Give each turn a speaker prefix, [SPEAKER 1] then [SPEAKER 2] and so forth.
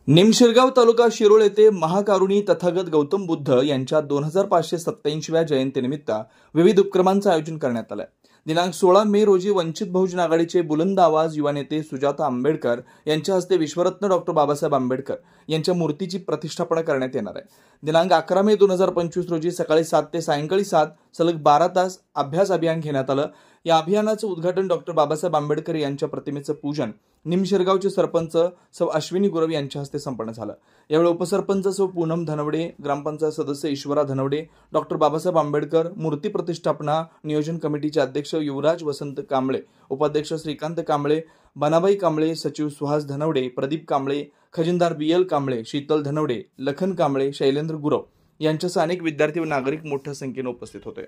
[SPEAKER 1] निमशिरगाव तालुका शिरोळ येथे महाकारुणी तथागत गौतम बुद्ध यांच्या 2587व्या जयंतीनिमित्त विविध उपक्रमांचं आयोजन करण्यात आलं. दिनांक 16 मे रोजी वंचित बहुजन आघाडीचे बुलंद आवाज युवा नेते सुजाता आंबेडकर यांच्या हस्ते विश्वरत्न डॉक्टर बाबासाहेब आंबेडकर यांच्या मूर्तीची प्रतिष्ठापना करण्यात येणार आहे. दिनांक 11 मे 2025 रोजी सकाळी 7 ते सायंकाळी 7 सलग 12 तास अभ्यास अभियान घेण्यात आलं. या अभियानाचं उद्घाटन डॉक्टर बाबासाहेब आंबेडकर यांच्या प्रतिमेचं पूजन निमशिरगावचे सरपंच सौ अश्विनी गुरव यांच्या हस्ते संपन्न झालं. यावेळी उपसरपंच सौ पूनम धनवडे, ग्रामपंचायत सदस्य ईश्वरा धनवडे, डॉक्टर बाबासाहेब आंबेडकर मूर्ती प्रतिष्ठापना नियोजन कमिटीचे अध्यक्ष युवराज वसंत कांबळे, उपाध्यक्ष श्रीकांत कांबळे, बनाबाई कांबळे, सचिव सुहास धनवडे, प्रदीप कांबळे, खजिनदार BL कांबळे, शीतल धनवडे, लखन कांबळे, शैलेंद्र गुरव यांच्यासह अनेक विद्यार्थी व नागरिक मोठ्या संख्येने उपस्थित होते.